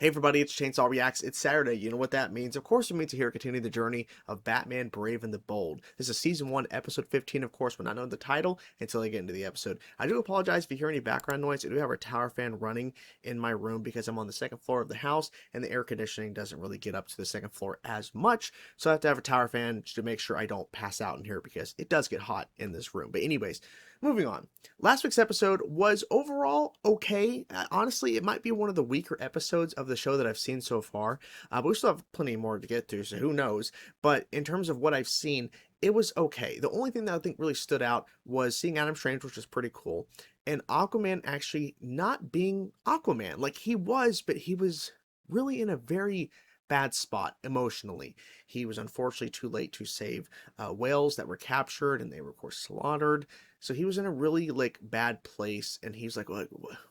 Hey everybody, it's Chainsaw Reacts. It's Saturday. You know what that means. Of course, it means to hear continue the journey of Batman Brave and the Bold. This is Season 1, Episode 15, of course, when I know the title until I get into the episode. I do apologize if you hear any background noise. I do have our tower fan running in my room because I'm on the second floor of the house, and the air conditioning doesn't really get up to the second floor as much, so I have to have a tower fan to make sure I don't pass out in here because it does get hot in this room. But anyways, moving on. Last week's episode was overall okay. Honestly, it might be one of the weaker episodes of the show that I've seen so far. But we still have plenty more to get to, so who knows. But in terms of what I've seen, it was okay. The only thing that I think really stood out was seeing Adam Strange, which was pretty cool. And Aquaman actually not being Aquaman. Like he was, but he was really in a very bad spot emotionally. He was unfortunately too late to save whales that were captured, and they were of course slaughtered. So he was in a really like bad place, and he's like,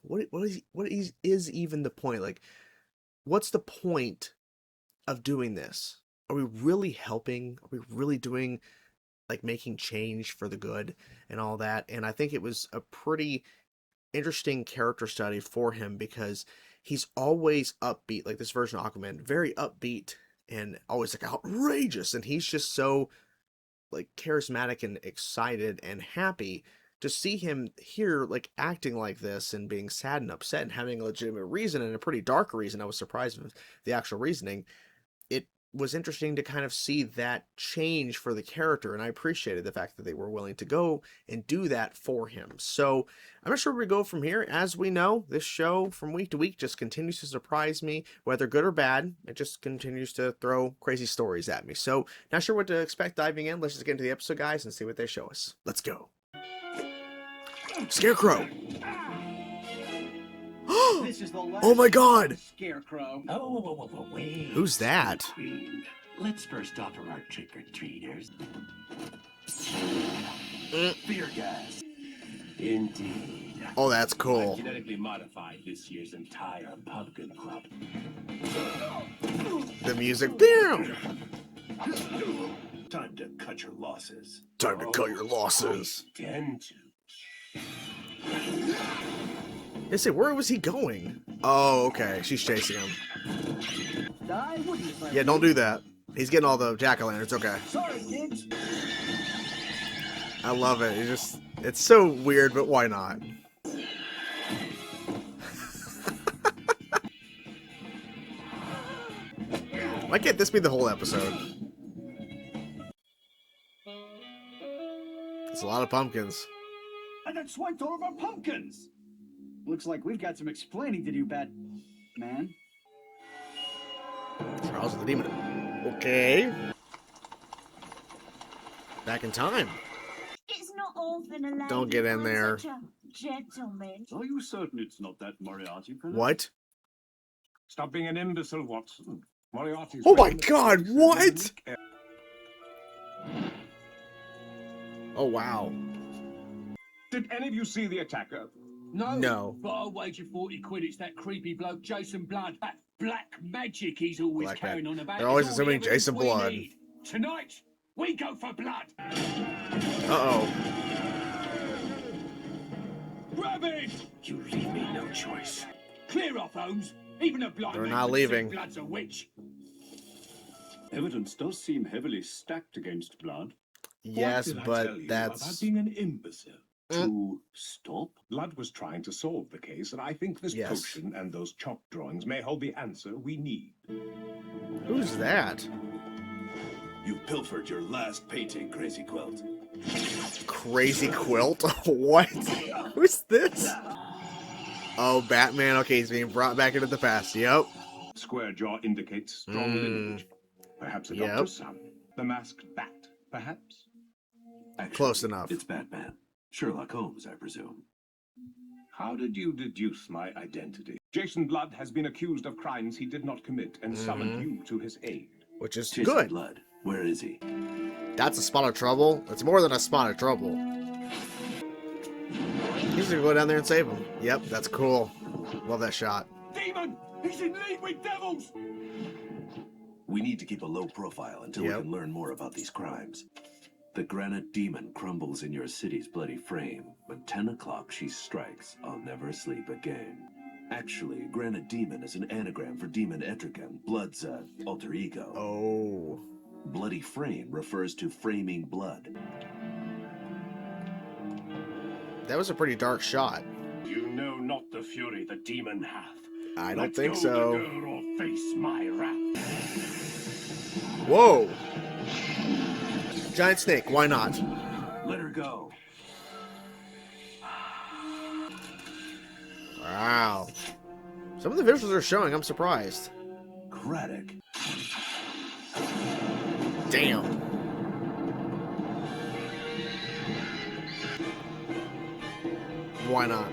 what is even the point? Like, what's the point of doing this? Are we really helping? Are we really doing like making change for the good and all that? And I think it was a pretty interesting character study for him because he's always upbeat, like this version of Aquaman, very upbeat and always like outrageous, and he's just so like charismatic and excited and happy. To see him here like acting like this and being sad and upset and having a legitimate reason and a pretty dark reason, I was surprised with the actual reasoning. It was interesting to kind of see that change for the character, and I appreciated the fact that they were willing to go and do that for him. So I'm not sure where we go from here. As we know, this show from week to week just continues to surprise me, whether good or bad. It just continues to throw crazy stories at me. So not sure what to expect diving in. Let's just get into the episode, guys, and see what they show us. Let's go. Scarecrow. This is the last Oh my god! Scarecrow. Wait. Who's that? Queen. Let's first offer our trick-or-treaters beer gas. Indeed. Oh, that's I cool. genetically modified this year's entire pumpkin crop. The music. Damn! Time to cut your losses. Time to cut your losses. Again to. I say, where was he going? Oh, okay. She's chasing him. I wouldn't if I Yeah, don't do that. He's getting all the jack-o'-lanterns. Okay. Sorry, kids. I love it. It's so weird, but why not? Why can't this be the whole episode? It's a lot of pumpkins. And that swiped all of our pumpkins. Looks like we've got some explaining to do, Batman. Trials of the Demon. Okay. Back in time. It's not often a lady Don't get in finds there. such a gentleman. Are you certain it's not that Moriarty fellow? What? Stop being an imbecile, Watson. Moriarty's Oh my famous god, for what? unique air- Oh, wow. Did any of you see the attacker? No. But I'll wager 40 quid it's that creepy bloke Jason Blood. That black magic he's always Black carrying mag- on about. They're always is all the assuming Jason evidence we Blood. need. Tonight, we go for blood. Uh-oh. Grab it! You leave me no choice. Clear off, Holmes. Even a blind They're man not can leaving. see Blood's a witch. Evidence does seem heavily stacked against Blood. Yes, What did I but tell you about that's... being an imbecile. Mm. To stop? Blood was trying to solve the case, and I think this Yes. potion and those chalk drawings may hold the answer we need. Who's that? You pilfered your last painting, Crazy Quilt. Crazy Quilt? What? Who's this? Oh, Batman. Okay, he's being brought back into the past. Yep. Square jaw indicates strong lineage. Perhaps a Yep. doctor's son. The masked bat, perhaps? Actually, Close enough. It's Batman. Sherlock Holmes, I presume. How did you deduce my identity? Jason Blood has been accused of crimes he did not commit and summoned you to his aid. Which is Jason good. Blood, where is he? That's a spot of trouble. It's more than a spot of trouble. He's gonna go down there and save him. Yep, that's cool. Love that shot. Demon! He's in league with devils! We need to keep a low profile until Yep. we can learn more about these crimes. The granite demon crumbles in your city's bloody frame. When 10 o'clock she strikes, I'll never sleep again. Actually, Granite Demon is an anagram for Demon Etrigan, Blood's alter ego. Oh. Bloody Frame refers to framing blood. That was a pretty dark shot. You know not the fury the demon hath. I don't Let think go so. the girl or face my wrath. Whoa. Giant snake, why not? Let her go. Wow. Some of the visuals are showing, I'm surprised. Craddock. Damn. Why not?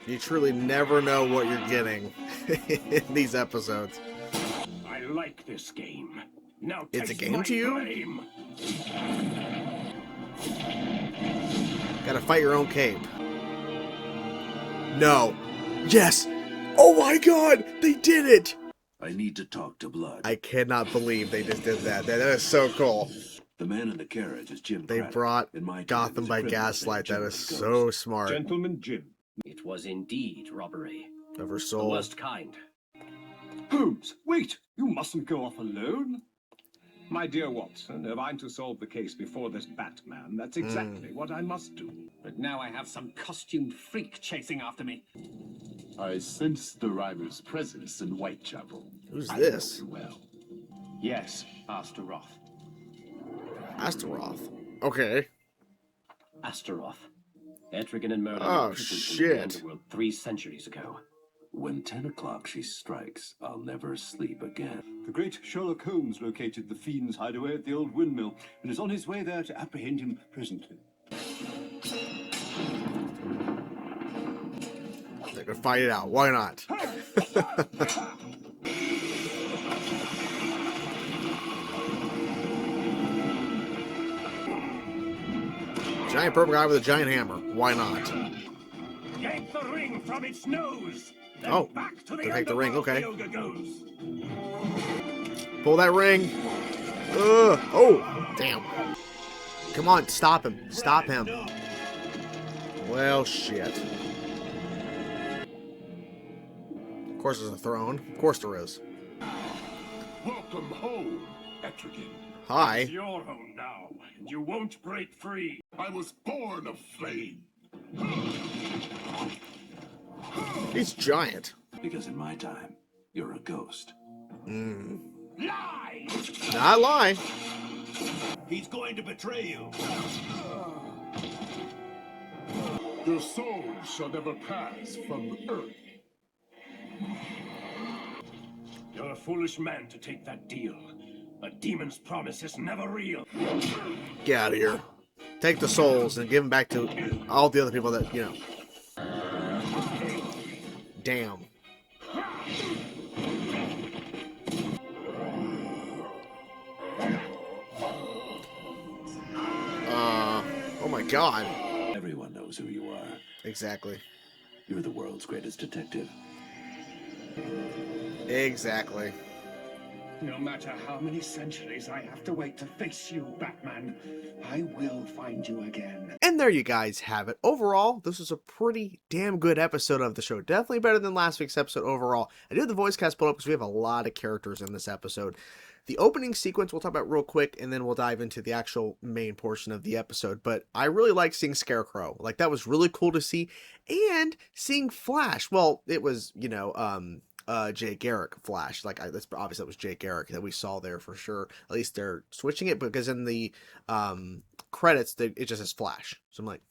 You truly never know what you're getting in these episodes. I like this game. Now It's a taste game my to you? blame. Gotta fight your own cape. No. Yes. Oh my god, they did it! I need to talk to Blood. I cannot believe they just did that. That is so cool. The man in the carriage is Jim They Craddock. brought In my time, Gotham he's a by criminal Gaslight. named That is Gentleman so Ghost. smart. Gentleman Jim. It was indeed robbery. Of her The soul. worst kind. Holmes, wait! You mustn't go off alone. My dear Watson, if I'm to solve the case before this Batman, that's exactly what I must do. But now I have some costumed freak chasing after me. I sense the rival's presence in Whitechapel. Who's I this? know you well. Yes, Astaroth. Astaroth. Okay. Astaroth. Etrigan and Merlin Oh, were imprisoned in shit. the underworld 3 centuries ago. When 10 o'clock she strikes, I'll never sleep again. The great Sherlock Holmes located the fiend's hideaway at the old windmill and is on his way there to apprehend him presently. They could fight it out. Why not? Giant purple guy with a giant hammer. Why not? Yank the ring from its nose. Then Oh, back to the they take the ring, underworld okay. the ogre goes. Pull that ring. Ugh. Oh, damn. Come on, stop him. Stop him. Well, shit. Of course there's a throne. Of course there is. Welcome home, Etrigan. Hi. It's your home now, and you won't break free. I was born of flame. He's giant. Because in my time, you're a ghost. Lie! Not lie. He's going to betray you. Your soul shall never pass from earth. You're a foolish man to take that deal. A demon's promise is never real. Get out of here. Take the souls and give them back to all the other people that, you know. Damn. Oh my god. Everyone knows who you are. Exactly. You're the world's greatest detective. Exactly. No matter how many centuries I have to wait to face you, Batman, I will find you again. And there you guys have it. Overall, this was a pretty damn good episode of the show. Definitely better than last week's episode overall. I did the voice cast pull up because we have a lot of characters in this episode. The opening sequence we'll talk about real quick, and then we'll dive into the actual main portion of the episode. But I really liked seeing Scarecrow. Like, that was really cool to see. And seeing Flash. Well, it was, you know, Jay Garrick Flash. Like, that's obviously that was Jay Garrick that we saw there for sure. At least they're switching it, because in the credits it just says Flash. So I'm like,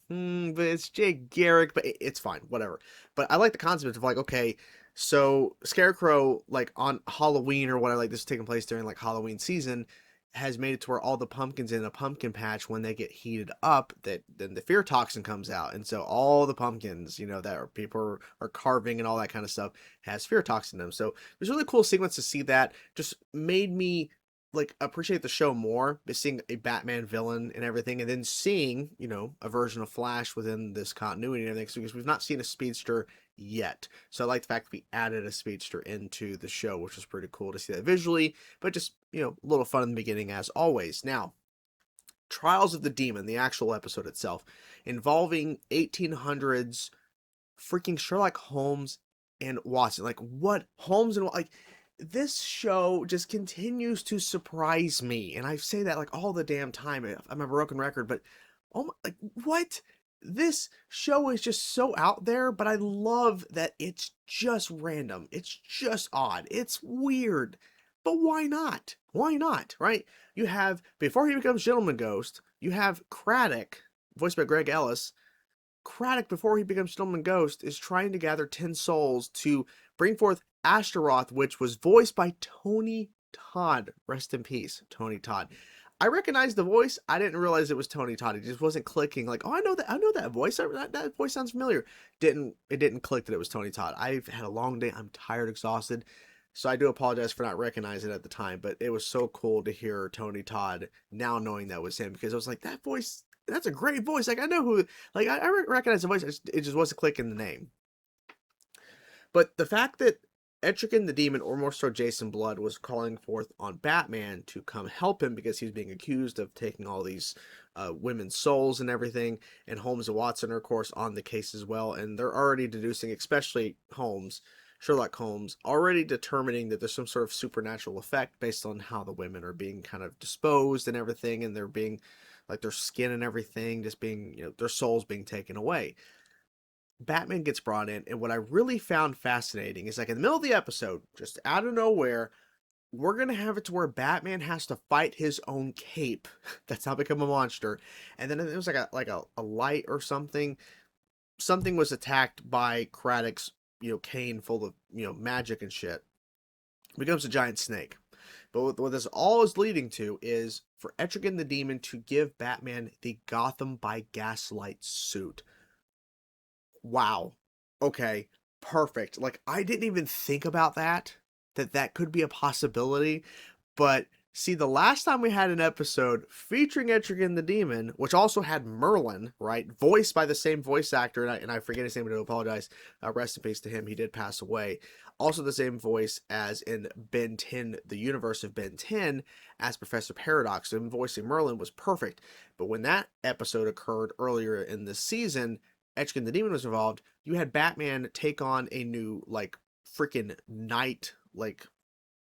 but it's Jay Garrick, but it's fine, whatever. But I like the concept of, like, okay, so Scarecrow, like on Halloween or whatever, like this is taking place during like Halloween season, has made it to where all the pumpkins in a pumpkin patch, when they get heated up, that then the fear toxin comes out, and so all the pumpkins, you know, that people are carving and all that kind of stuff has fear toxin in them. So it was a really cool sequence to see. That just made me like appreciate the show more, seeing a Batman villain and everything, and then seeing, you know, a version of Flash within this continuity and everything, because we've not seen a speedster yet. So I like the fact that we added a speedster into the show, which was pretty cool to see that visually, but just, you know, a little fun in the beginning as always. Now, Trials of the Demon, the actual episode itself, involving 1800s freaking Sherlock Holmes and Watson. Like, what Holmes and like this show just continues to surprise me, and I say that like all the damn time. I'm a broken record, but oh my, like what? This show is just so out there, but I love that it's just random. It's just odd. It's weird. But why not? Why not? Right? You have, before he becomes Gentleman Ghost, you have Craddock, voiced by Greg Ellis. Craddock, before he becomes Gentleman Ghost, is trying to gather 10 souls to bring forth Astaroth, which was voiced by Tony Todd. Rest in peace, Tony Todd. I recognized the voice. I didn't realize it was Tony Todd. It just wasn't clicking. Like, oh, I know that voice. That voice sounds familiar. It didn't click that it was Tony Todd. I've had a long day. I'm tired, exhausted. So I do apologize for not recognizing it at the time, but it was so cool to hear Tony Todd now knowing that was him, because I was like, that voice, that's a great voice. Like, I know who, like, I recognize the voice. It just wasn't clicking the name. But the fact that Etrigan the Demon, or more so Jason Blood, was calling forth on Batman to come help him because he was being accused of taking all these women's souls and everything, and Holmes and Watson are, of course, on the case as well, and they're already deducing, especially Sherlock Holmes, already determining that there's some sort of supernatural effect based on how the women are being kind of disposed and everything, and they're being, like, their skin and everything just being, you know, their souls being taken away. Batman gets brought in, and what I really found fascinating is, like, in the middle of the episode, just out of nowhere, we're gonna have it to where Batman has to fight his own cape. That's now become a monster. And then it was like a light or something. Something was attacked by Craddock's, you know, cane full of, you know, magic and shit. It becomes a giant snake. But what this all is leading to is for Etrigan the Demon to give Batman the Gotham by Gaslight suit. Wow. Okay. Perfect. Like, I didn't even think about that could be a possibility. But see, the last time we had an episode featuring Etrigan the Demon, which also had Merlin, right, voiced by the same voice actor, and I forget his name, but I apologize. Rest in peace to him. He did pass away. Also the same voice as in Ben 10, the universe of Ben 10, as Professor Paradox. And voicing Merlin was perfect. But when that episode occurred earlier in the season, Etrigan the Demon was involved, you had Batman take on a new, like, freaking knight, like,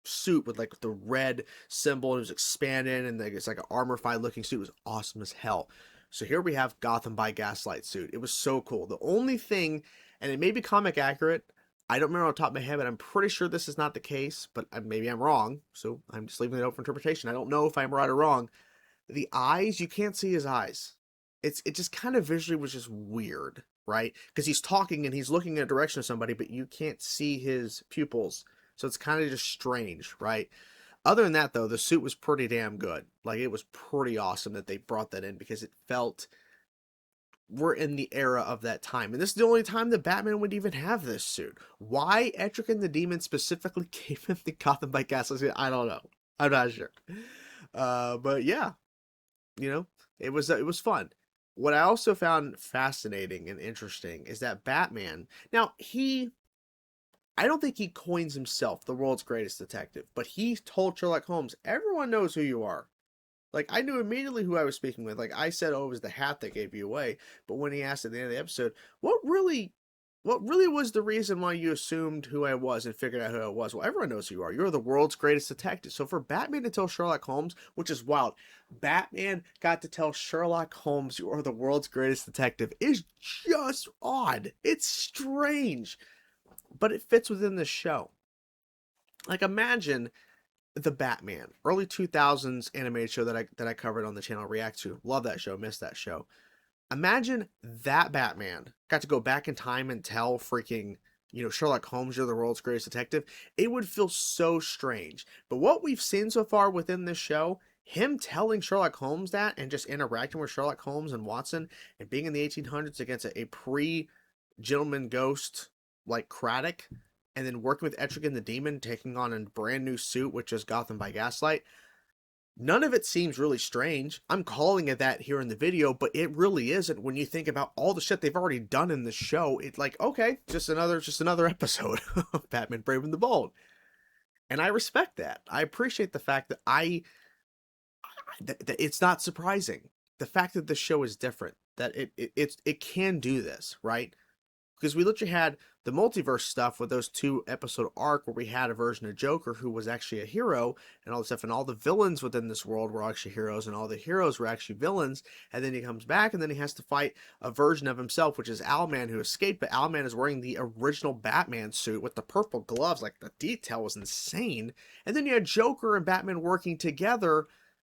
suit with, like, the red symbol, and it was expanded, and like, it's like an armor-fied looking suit. It was awesome as hell. So here we have Gotham by Gaslight suit. It was so cool. The only thing, and it may be comic accurate, I don't remember on the top of my head, but I'm pretty sure this is not the case, but maybe I'm wrong, so I'm just leaving it open for interpretation. I don't know if I'm right or wrong. The eyes, you can't see his eyes. It just kind of visually was just weird, right? Because he's talking and he's looking in a direction of somebody, but you can't see his pupils. So it's kind of just strange, right? Other than that, though, the suit was pretty damn good. Like, it was pretty awesome that they brought that in, because it felt we're in the era of that time. And this is the only time that Batman would even have this suit. Why Etrigan the Demon specifically gave him the Gotham by Gaslight suit, I don't know. I'm not sure. But yeah, you know, it was fun. What I also found fascinating and interesting is that Batman, now I don't think he coins himself the world's greatest detective, but he told Sherlock Holmes, everyone knows who you are. Like, I knew immediately who I was speaking with. Like, I said, oh, it was the hat that gave you away. But when he asked at the end of the episode, what really was the reason why you assumed who I was and figured out who I was? Well, everyone knows who you are. You're the world's greatest detective. So for Batman to tell Sherlock Holmes, which is wild, Batman got to tell Sherlock Holmes you are the world's greatest detective, is just odd. It's strange. But it fits within the show. Like, imagine the Batman, early 2000s animated show that I covered on the channel, React to. Love that show, missed that show. Imagine that Batman got to go back in time and tell freaking, you know, Sherlock Holmes you're the world's greatest detective. It would feel so strange. But what we've seen so far within this show, him telling Sherlock Holmes that and just interacting with Sherlock Holmes and Watson and being in the 1800s against a pre-Gentleman Ghost like Craddock, and then working with Etrigan the Demon, taking on a brand new suit, which is Gotham by Gaslight. None of it seems really strange. I'm calling it that here in the video, but it really isn't when you think about all the shit they've already done in the show. It's like, okay, just another episode of Batman Brave and the Bold. And I respect that. I appreciate the fact that that it's not surprising. The fact that the show is different, that it can do this, right? because we literally had the multiverse stuff with those 2-episode arc where we had a version of Joker who was actually a hero and all this stuff, and all the villains within this world were actually heroes, and all the heroes were actually villains. And then he comes back, and then he has to fight a version of himself, which is Owlman, who escaped. But Owlman is wearing the original Batman suit with the purple gloves. Like, the detail was insane. And then you had Joker and Batman working together.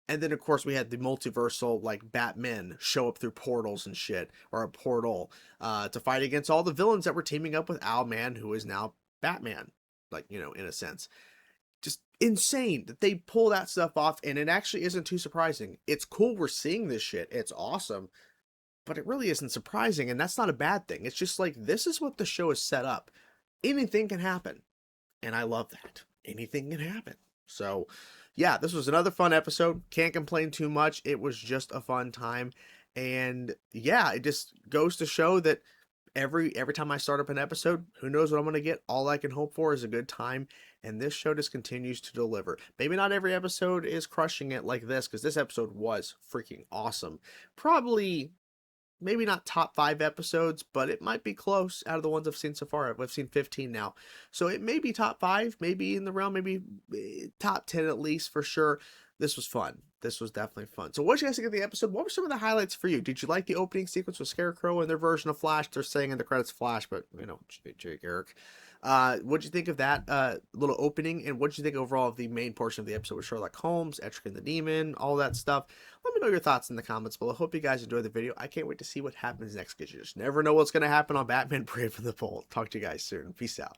And then, of course, we had the multiversal, like, Batmen show up through portals and shit, or a portal, to fight against all the villains that were teaming up with Owlman, who is now Batman, like, you know, in a sense. Just insane that they pull that stuff off, and it actually isn't too surprising. It's cool we're seeing this shit. It's awesome, but it really isn't surprising, and that's not a bad thing. It's just like, this is what the show is set up. Anything can happen, and I love that. Anything can happen. So, yeah, this was another fun episode. Can't complain too much. It was just a fun time. And yeah, it just goes to show that every time I start up an episode, who knows what I'm going to get. All I can hope for is a good time. And this show just continues to deliver. Maybe not every episode is crushing it like this, because this episode was freaking awesome. Probably, maybe not top 5 episodes, but it might be close out of the ones I've seen so far. I've seen 15 now. So it may be top 5, maybe in the realm, maybe top 10 at least for sure. This was fun. This was definitely fun. So what did you guys think of the episode? What were some of the highlights for you? Did you like the opening sequence with Scarecrow and their version of Flash? They're saying in the credits Flash, but, you know, Jake Eric. What'd you think of that little opening? And what'd you think overall of the main portion of the episode with Sherlock Holmes, Etrigan the Demon, all that stuff? Let me know your thoughts in the comments below. I hope you guys enjoyed the video. I can't wait to see what happens next, because you just never know what's going to happen on Batman Brave and the Bold. Talk to you guys soon. Peace out.